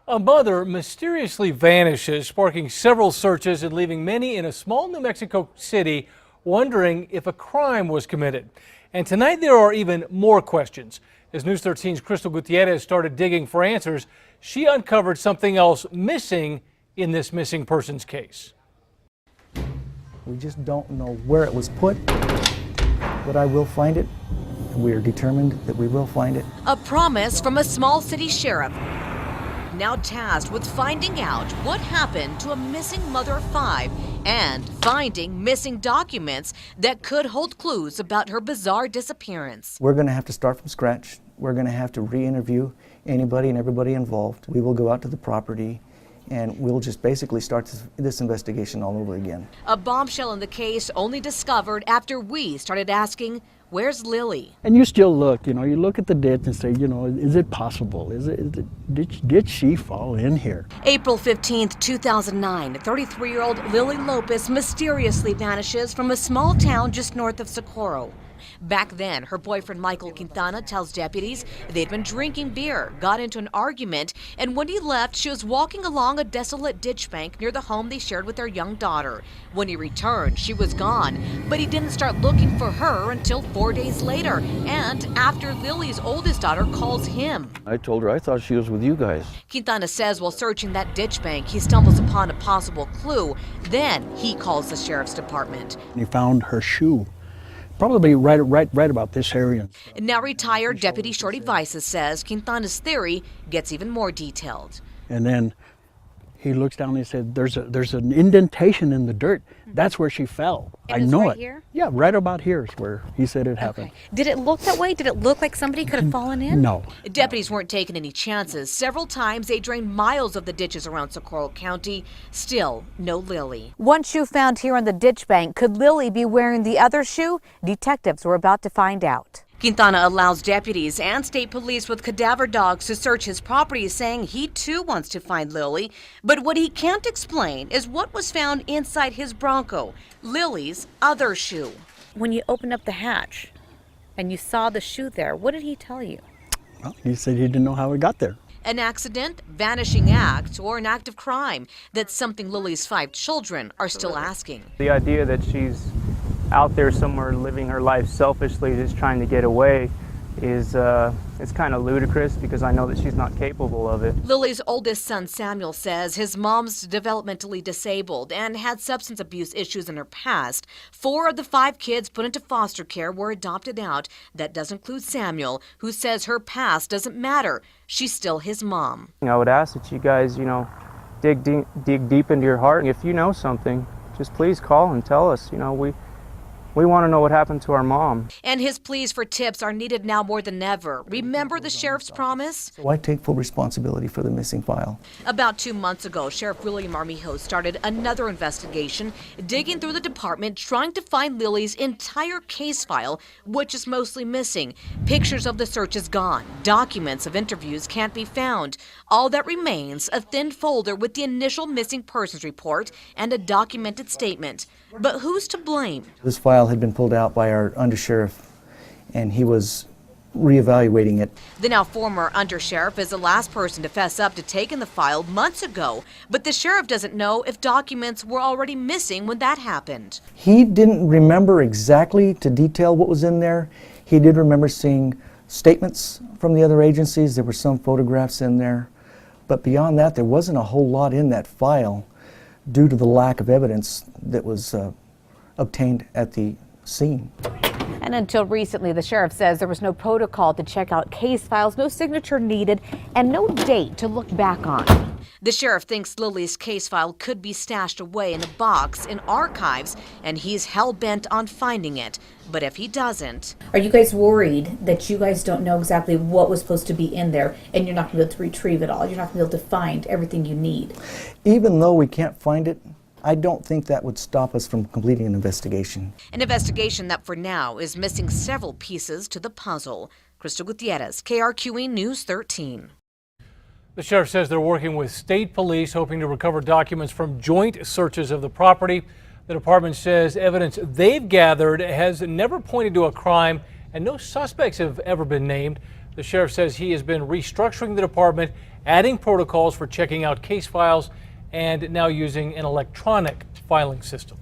A mother mysteriously vanishes, sparking several searches and leaving many in a small New Mexico city wondering if a crime was committed. And tonight there are even more questions. As News 13's Crystal Gutierrez started digging for answers, she uncovered something else missing in this missing persons case. We just don't know where it was put, but I will find it. We are determined that we will find it. A promise from a small city sheriff, now tasked with finding out what happened to a missing mother of 5 and finding missing documents that could hold clues about her bizarre disappearance. We're going to have to start from scratch. We're going to have to re-interview anybody and everybody involved. We will go out to the property and we'll just basically start this investigation all over again. A bombshell in the case only discovered after we started asking, where's Lily? And you still look, you look at the ditch and say, is it possible? Did she fall in here? April 15th, 2009, 33-year-old Lily Lopez mysteriously vanishes from a small town just north of Socorro. Back then, her boyfriend Michael Quintana tells deputies they'd been drinking beer, got into an argument, and when he left, she was walking along a desolate ditch bank near the home they shared with their young daughter. When he returned, she was gone, but he didn't start looking for her until 4 days later, and after Lily's oldest daughter calls him. I told her I thought she was with you guys. Quintana says while searching that ditch bank, he stumbles upon a possible clue. Then he calls the sheriff's department. He found her shoe. Probably right about this area. Now retired Deputy Shorty Vices says Quintana's theory gets even more detailed. And then he looks down and he said, there's an indentation in the dirt. That's where she fell. And I know right it. Here? Yeah, right about here is where he said it happened. Okay. Did it look that way? Did it look like somebody could have fallen in? No. Deputies weren't taking any chances. Several times they drained miles of the ditches around Socorro County. Still, no Lily. One shoe found here on the ditch bank. Could Lily be wearing the other shoe? Detectives were about to find out. Quintana allows deputies and state police with cadaver dogs to search his property, saying he too wants to find Lily. But what he can't explain is what was found inside his Bronco, Lily's other shoe. When you opened up the hatch and you saw the shoe there, what did he tell you? Well, he said he didn't know how it got there. An accident, vanishing act, or an act of crime? That's something Lily's 5 children are still asking. The idea that she's out there somewhere living her life selfishly, just trying to get away, is it's kind of ludicrous because I know that she's not capable of it. Lily's oldest son Samuel says his mom's developmentally disabled and had substance abuse issues in her past. 4 of the 5 kids put into foster care were adopted out. That does include Samuel, who says her past doesn't matter. She's still his mom. I would ask that you guys, dig deep into your heart. If you know something, just please call and tell us. We want to know what happened to our mom. And his pleas for tips are needed now more than ever. Remember the sheriff's promise? So I take full responsibility for the missing file. About 2 months ago, Sheriff William Armijo started another investigation, digging through the department, trying to find Lily's entire case file, which is mostly missing. Pictures of the search is gone. Documents of interviews can't be found. All that remains, a thin folder with the initial missing persons report and a documented statement. But who's to blame? This file had been pulled out by our undersheriff, and he was reevaluating it. The now former undersheriff is the last person to fess up to taking the file months ago, but the sheriff doesn't know if documents were already missing when that happened. He didn't remember exactly to detail what was in there. He did remember seeing statements from the other agencies. There were some photographs in there, but beyond that, there wasn't a whole lot in that file due to the lack of evidence that was obtained at the scene. And until recently, the sheriff says there was no protocol to check out case files, no signature needed, and no date to look back on. The sheriff thinks Lily's case file could be stashed away in a box in archives, and he's hell-bent on finding it. But if he doesn't... Are you guys worried that you guys don't know exactly what was supposed to be in there and you're not going to be able to retrieve it all? You're not going to be able to find everything you need? Even though we can't find it, I don't think that would stop us from completing an investigation. An investigation that for now is missing several pieces to the puzzle. Crystal Gutierrez, KRQE News 13. The sheriff says they're working with state police, hoping to recover documents from joint searches of the property. The department says evidence they've gathered has never pointed to a crime, and no suspects have ever been named. The sheriff says he has been restructuring the department adding protocols for checking out case files and now using an electronic filing system.